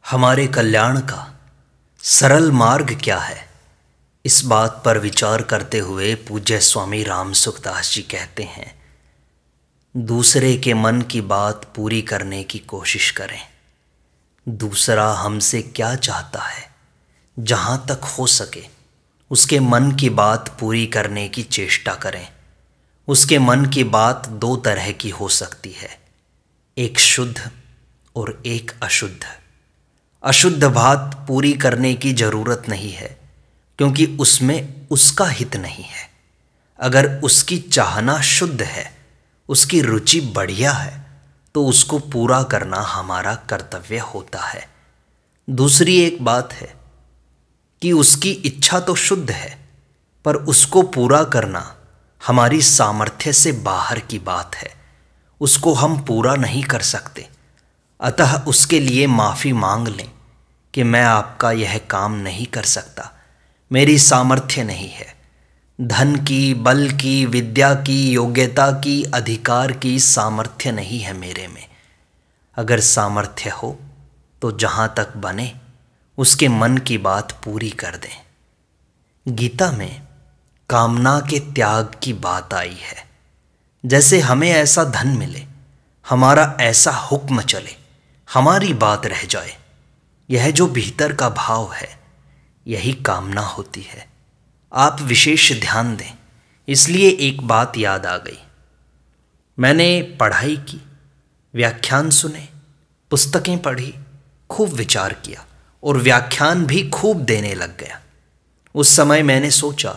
हमारे कल्याण का सरल मार्ग क्या है, इस बात पर विचार करते हुए पूज्य स्वामी राम सुखदास जी कहते हैं, दूसरे के मन की बात पूरी करने की कोशिश करें। दूसरा हमसे क्या चाहता है, जहाँ तक हो सके उसके मन की बात पूरी करने की चेष्टा करें। उसके मन की बात दो तरह की हो सकती है, एक शुद्ध और एक अशुद्ध। अशुद्ध बात पूरी करने की ज़रूरत नहीं है, क्योंकि उसमें उसका हित नहीं है। अगर उसकी चाहना शुद्ध है, उसकी रुचि बढ़िया है, तो उसको पूरा करना हमारा कर्तव्य होता है। दूसरी एक बात है कि उसकी इच्छा तो शुद्ध है, पर उसको पूरा करना हमारी सामर्थ्य से बाहर की बात है। उसको हम पूरा नहीं कर सकते, अतः उसके लिए माफ़ी मांग लें कि मैं आपका यह काम नहीं कर सकता, मेरी सामर्थ्य नहीं है। धन की, बल की, विद्या की, योग्यता की, अधिकार की सामर्थ्य नहीं है मेरे में। अगर सामर्थ्य हो तो जहाँ तक बने उसके मन की बात पूरी कर दें। गीता में कामना के त्याग की बात आई है। जैसे हमें ऐसा धन मिले, हमारा ऐसा हुक्म चले, हमारी बात रह जाए, यह जो भीतर का भाव है, यही कामना होती है। आप विशेष ध्यान दें। इसलिए एक बात याद आ गई। मैंने पढ़ाई की, व्याख्यान सुने, पुस्तकें पढ़ी, खूब विचार किया और व्याख्यान भी खूब देने लग गया। उस समय मैंने सोचा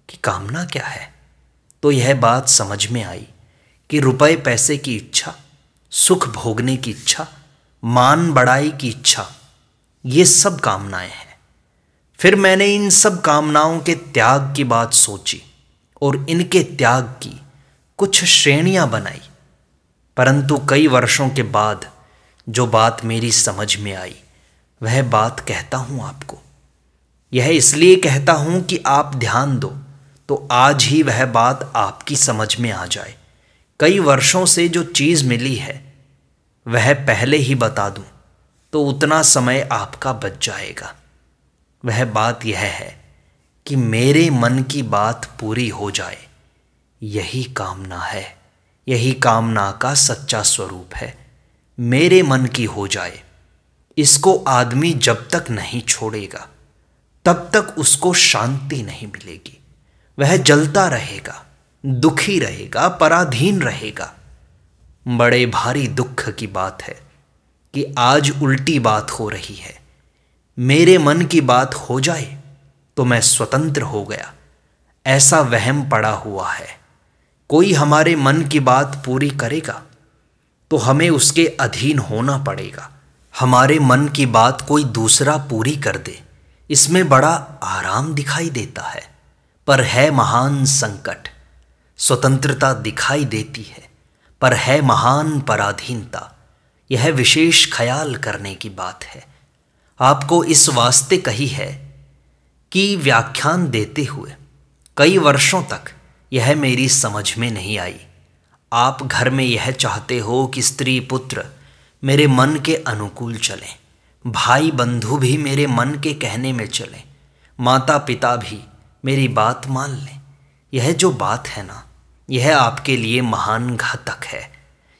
कि कामना क्या है, तो यह बात समझ में आई कि रुपए पैसे की इच्छा, सुख भोगने की इच्छा, मान बढ़ाई की इच्छा, ये सब कामनाएं हैं। फिर मैंने इन सब कामनाओं के त्याग की बात सोची और इनके त्याग की कुछ श्रेणियां बनाई। परंतु कई वर्षों के बाद जो बात मेरी समझ में आई, वह बात कहता हूं आपको। यह इसलिए कहता हूं कि आप ध्यान दो तो आज ही वह बात आपकी समझ में आ जाए। कई वर्षों से जो चीज़ मिली है वह पहले ही बता दूं तो उतना समय आपका बच जाएगा। वह बात यह है कि मेरे मन की बात पूरी हो जाए, यही कामना है। यही कामना का सच्चा स्वरूप है। मेरे मन की हो जाए, इसको आदमी जब तक नहीं छोड़ेगा तब तक उसको शांति नहीं मिलेगी। वह जलता रहेगा, दुखी रहेगा, पराधीन रहेगा। बड़े भारी दुख की बात है कि आज उल्टी बात हो रही है। मेरे मन की बात हो जाए तो मैं स्वतंत्र हो गया, ऐसा वहम पड़ा हुआ है। कोई हमारे मन की बात पूरी करेगा तो हमें उसके अधीन होना पड़ेगा। हमारे मन की बात कोई दूसरा पूरी कर दे, इसमें बड़ा आराम दिखाई देता है, पर है महान संकट। स्वतंत्रता दिखाई देती है, पर है महान पराधीनता। यह विशेष ख्याल करने की बात है। आपको इस वास्ते कही है कि व्याख्यान देते हुए कई वर्षों तक यह मेरी समझ में नहीं आई। आप घर में यह चाहते हो कि स्त्री पुत्र मेरे मन के अनुकूल चलें, भाई बंधु भी मेरे मन के कहने में चलें, माता पिता भी मेरी बात मान लें। यह जो बात है ना, यह आपके लिए महान घातक है।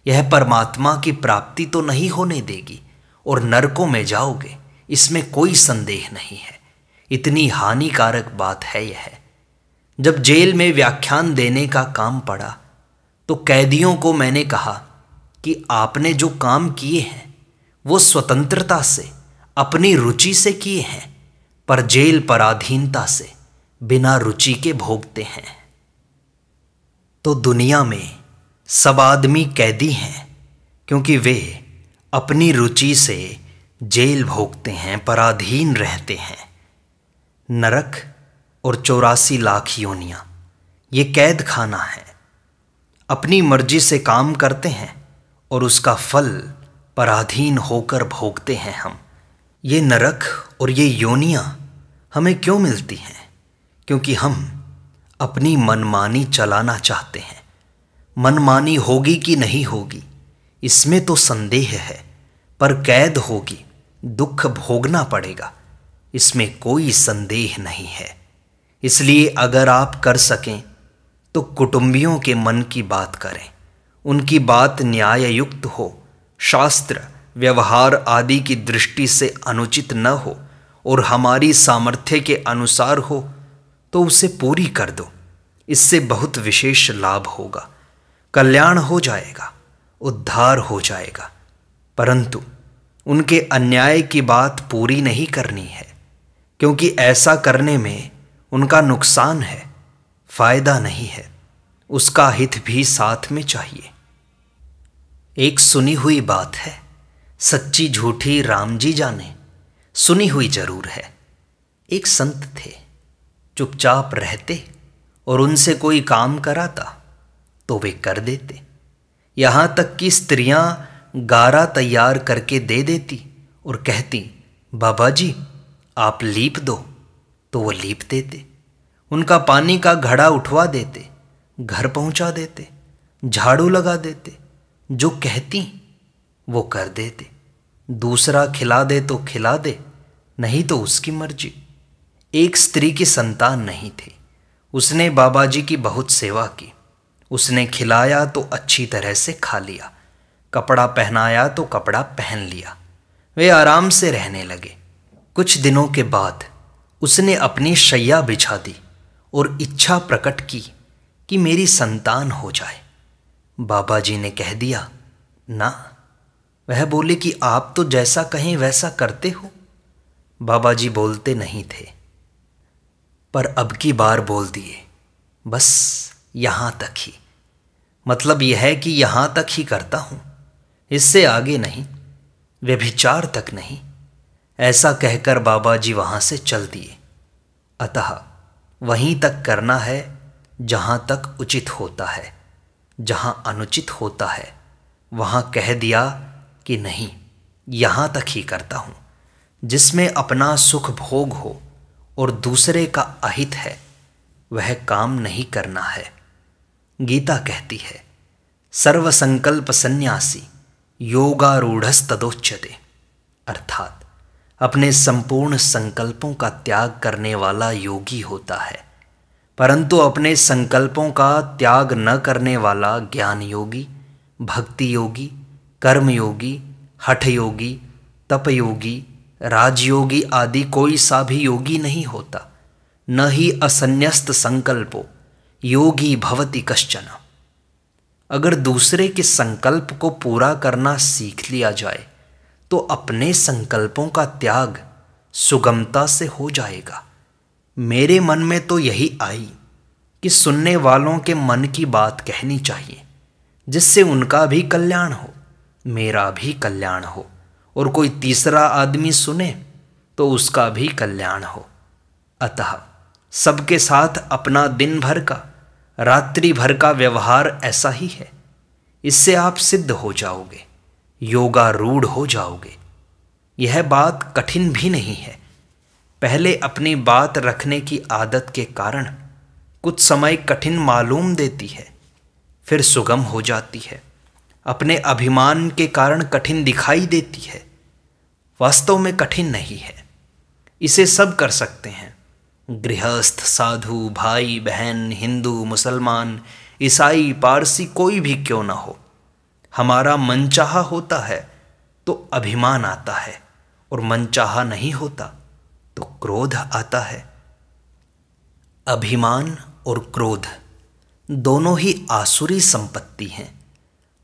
यह परमात्मा की प्राप्ति तो नहीं होने देगी और नरकों में जाओगे, इसमें कोई संदेह नहीं है। इतनी हानिकारक बात है यह। जब जेल में व्याख्यान देने का काम पड़ा तो कैदियों को मैंने कहा कि आपने जो काम किए हैं वो स्वतंत्रता से, अपनी रुचि से किए हैं, पर जेल पराधीनता से, बिना रुचि के भोगते हैं। तो दुनिया में सब आदमी कैदी हैं, क्योंकि वे अपनी रुचि से जेल भोगते हैं, पराधीन रहते हैं। नरक और 84 लाख योनियां ये कैद खाना है। अपनी मर्जी से काम करते हैं और उसका फल पराधीन होकर भोगते हैं हम। ये नरक और ये योनियां हमें क्यों मिलती हैं? क्योंकि हम अपनी मनमानी चलाना चाहते हैं। मनमानी होगी कि नहीं होगी, इसमें तो संदेह है, पर कैद होगी दुख भोगना पड़ेगा, इसमें कोई संदेह नहीं है। इसलिए अगर आप कर सकें तो कुटुंबियों के मन की बात करें, उनकी बात न्याय युक्त हो, शास्त्र व्यवहार आदि की दृष्टि से अनुचित न हो और हमारी सामर्थ्य के अनुसार हो तो उसे पूरी कर दो। इससे बहुत विशेष लाभ होगा, कल्याण हो जाएगा, उद्धार हो जाएगा। परंतु उनके अन्याय की बात पूरी नहीं करनी है, क्योंकि ऐसा करने में उनका नुकसान है, फायदा नहीं है। उसका हित भी साथ में चाहिए। एक सुनी हुई बात है, सच्ची झूठी राम जी जाने, सुनी हुई जरूर है। एक संत थे, चुपचाप रहते और उनसे कोई काम कराता तो वे कर देते। यहाँ तक कि स्त्रियां गारा तैयार करके दे देती और कहती, बाबा जी आप लीप दो, तो वो लीप देते। उनका पानी का घड़ा उठवा देते, घर पहुंचा देते, झाड़ू लगा देते। जो कहती वो कर देते। दूसरा खिला दे तो खिला दे, नहीं तो उसकी मर्जी। एक स्त्री की संतान नहीं थी, उसने बाबा जी की बहुत सेवा की। उसने खिलाया तो अच्छी तरह से खा लिया, कपड़ा पहनाया तो कपड़ा पहन लिया। वे आराम से रहने लगे। कुछ दिनों के बाद उसने अपनी शैया बिछा दी और इच्छा प्रकट की कि मेरी संतान हो जाए। बाबा जी ने कह दिया ना। वह बोले कि आप तो जैसा कहें वैसा करते हो। बाबा जी बोलते नहीं थे, पर अब की बार बोल दिए, बस यहाँ तक ही। मतलब यह है कि यहाँ तक ही करता हूँ, इससे आगे नहीं, व्यभिचार तक नहीं। ऐसा कहकर बाबा जी वहाँ से चल दिए। अतः वहीं तक करना है जहाँ तक उचित होता है। जहाँ अनुचित होता है वहाँ कह दिया कि नहीं, यहाँ तक ही करता हूँ। जिसमें अपना सुख भोग हो और दूसरे का अहित है, वह काम नहीं करना है। गीता कहती है, सर्वसंकल्प सन्यासी योगारूढ़स्तदोच्यते, अर्थात अपने संपूर्ण संकल्पों का त्याग करने वाला योगी होता है, परंतु अपने संकल्पों का त्याग न करने वाला ज्ञान योगी, भक्ति योगी, कर्म योगी, हठ योगी, तप योगी, राजयोगी आदि कोई सा भी योगी नहीं होता। न ही असन्यस्त संकल्पो योगी भवति कश्चन। अगर दूसरे के संकल्प को पूरा करना सीख लिया जाए तो अपने संकल्पों का त्याग सुगमता से हो जाएगा। मेरे मन में तो यही आई कि सुनने वालों के मन की बात कहनी चाहिए, जिससे उनका भी कल्याण हो, मेरा भी कल्याण हो, और कोई तीसरा आदमी सुने तो उसका भी कल्याण हो। अतः सबके साथ अपना दिन भर का, रात्रि भर का व्यवहार ऐसा ही है। इससे आप सिद्ध हो जाओगे, योगारूढ़ हो जाओगे। यह बात कठिन भी नहीं है। पहले अपनी बात रखने की आदत के कारण कुछ समय कठिन मालूम देती है, फिर सुगम हो जाती है। अपने अभिमान के कारण कठिन दिखाई देती है, वास्तव में कठिन नहीं है। इसे सब कर सकते हैं, गृहस्थ, साधु, भाई बहन, हिंदू, मुसलमान, ईसाई, पारसी, कोई भी क्यों ना हो। हमारा मनचाहा होता है तो अभिमान आता है, और मनचाहा नहीं होता तो क्रोध आता है। अभिमान और क्रोध दोनों ही आसुरी संपत्ति हैं।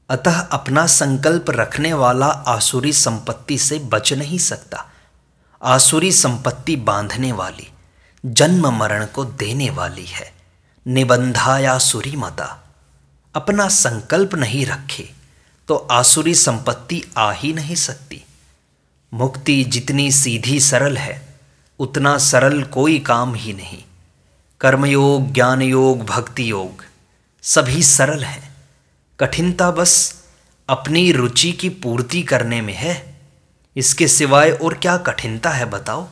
अतः अपना संकल्प रखने वाला आसुरी संपत्ति से बच नहीं सकता। आसुरी संपत्ति बांधने वाली, जन्म मरण को देने वाली है। निबंधायासुरी मता। अपना संकल्प नहीं रखे तो आसुरी संपत्ति आ ही नहीं सकती। मुक्ति जितनी सीधी सरल है, उतना सरल कोई काम ही नहीं। कर्मयोग, ज्ञान योग, भक्ति योग सभी सरल हैं। कठिनता बस अपनी रुचि की पूर्ति करने में है। इसके सिवाय और क्या कठिनता है बताओ।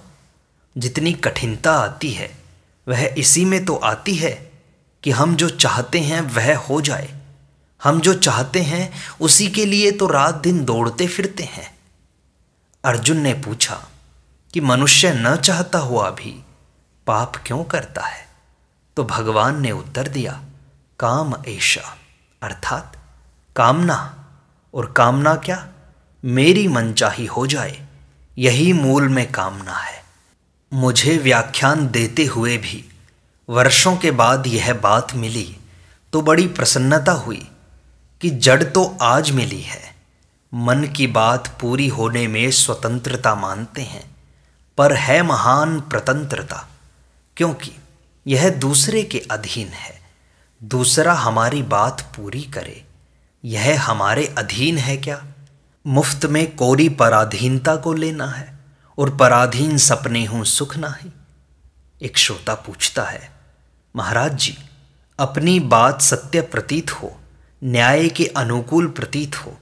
जितनी कठिनता आती है वह इसी में तो आती है कि हम जो चाहते हैं वह हो जाए। हम जो चाहते हैं उसी के लिए तो रात दिन दौड़ते फिरते हैं। अर्जुन ने पूछा कि मनुष्य न चाहता हुआ भी पाप क्यों करता है? तो भगवान ने उत्तर दिया, काम ऐशा, अर्थात कामना। और कामना क्या? मेरी मनचाही हो जाए, यही मूल में कामना है। मुझे व्याख्यान देते हुए भी वर्षों के बाद यह बात मिली तो बड़ी प्रसन्नता हुई कि जड़ तो आज मिली है। मन की बात पूरी होने में स्वतंत्रता मानते हैं, पर है महान प्रतंत्रता, क्योंकि यह दूसरे के अधीन है। दूसरा हमारी बात पूरी करे, यह हमारे अधीन है क्या? मुफ्त में कोरी पराधीनता को लेना है और पराधीन सपने हूँ सुख नाही। एक श्रोता पूछता है, महाराज जी, अपनी बात सत्य प्रतीत हो, न्याय के अनुकूल प्रतीत हो,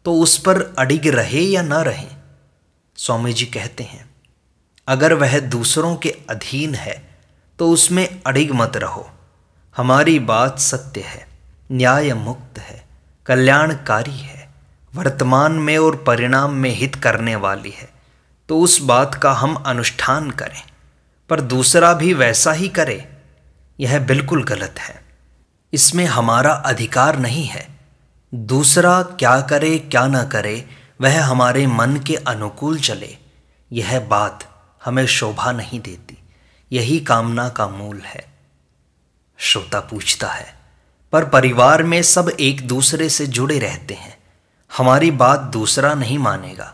तो उस पर अडिग रहे या न रहे? स्वामी जी कहते हैं, अगर वह दूसरों के अधीन है तो उसमें अडिग मत रहो। हमारी बात सत्य है, न्याय मुक्त है, कल्याणकारी है, वर्तमान में और परिणाम में हित करने वाली है, तो उस बात का हम अनुष्ठान करें। पर दूसरा भी वैसा ही करे, यह बिल्कुल गलत है। इसमें हमारा अधिकार नहीं है। दूसरा क्या करे क्या न करे, वह हमारे मन के अनुकूल चले, यह बात हमें शोभा नहीं देती। यही कामना का मूल है। श्रोता पूछता है, पर परिवार में सब एक दूसरे से जुड़े रहते हैं, हमारी बात दूसरा नहीं मानेगा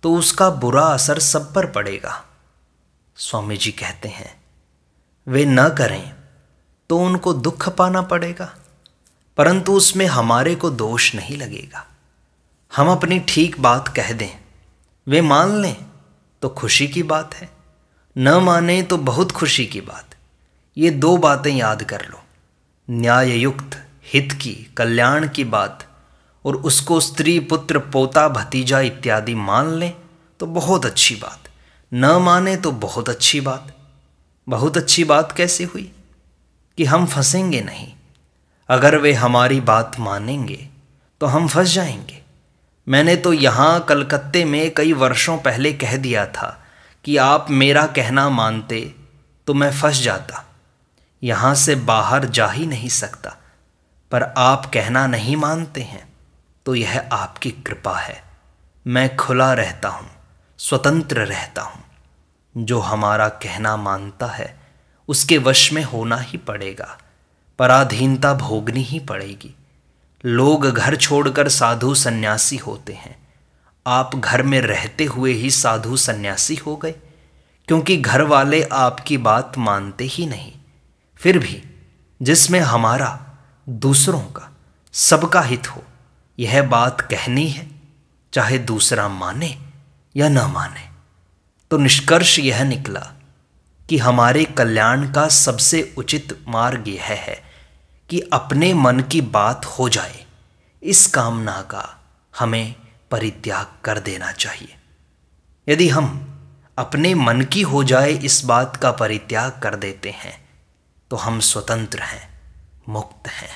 तो उसका बुरा असर सब पर पड़ेगा। स्वामी जी कहते हैं, वे न करें तो उनको दुख पाना पड़ेगा, परंतु उसमें हमारे को दोष नहीं लगेगा। हम अपनी ठीक बात कह दें, वे मान लें तो खुशी की बात है, न माने तो बहुत खुशी की बात। ये दो बातें याद कर लो, न्याययुक्त हित की, कल्याण की बात, और उसको स्त्री पुत्र पोता भतीजा इत्यादि मान लें तो बहुत अच्छी बात, न माने तो बहुत अच्छी बात। बहुत अच्छी बात कैसे हुई? कि हम फंसेंगे नहीं। अगर वे हमारी बात मानेंगे तो हम फंस जाएंगे। मैंने तो यहाँ कलकत्ते में कई वर्षों पहले कह दिया था कि आप मेरा कहना मानते तो मैं फंस जाता, यहाँ से बाहर जा ही नहीं सकता। पर आप कहना नहीं मानते हैं तो यह आपकी कृपा है। मैं खुला रहता हूँ, स्वतंत्र रहता हूँ। जो हमारा कहना मानता है उसके वश में होना ही पड़ेगा, पराधीनता भोगनी ही पड़ेगी। लोग घर छोड़कर साधु सन्यासी होते हैं, आप घर में रहते हुए ही साधु सन्यासी हो गए, क्योंकि घर वाले आपकी बात मानते ही नहीं। फिर भी जिसमें हमारा, दूसरों का, सबका हित हो, यह बात कहनी है, चाहे दूसरा माने या न माने। तो निष्कर्ष यह निकला कि हमारे कल्याण का सबसे उचित मार्ग यह है कि अपने मन की बात हो जाए, इस कामना का हमें परित्याग कर देना चाहिए। यदि हम अपने मन की हो जाए इस बात का परित्याग कर देते हैं तो हम स्वतंत्र हैं, मुक्त हैं।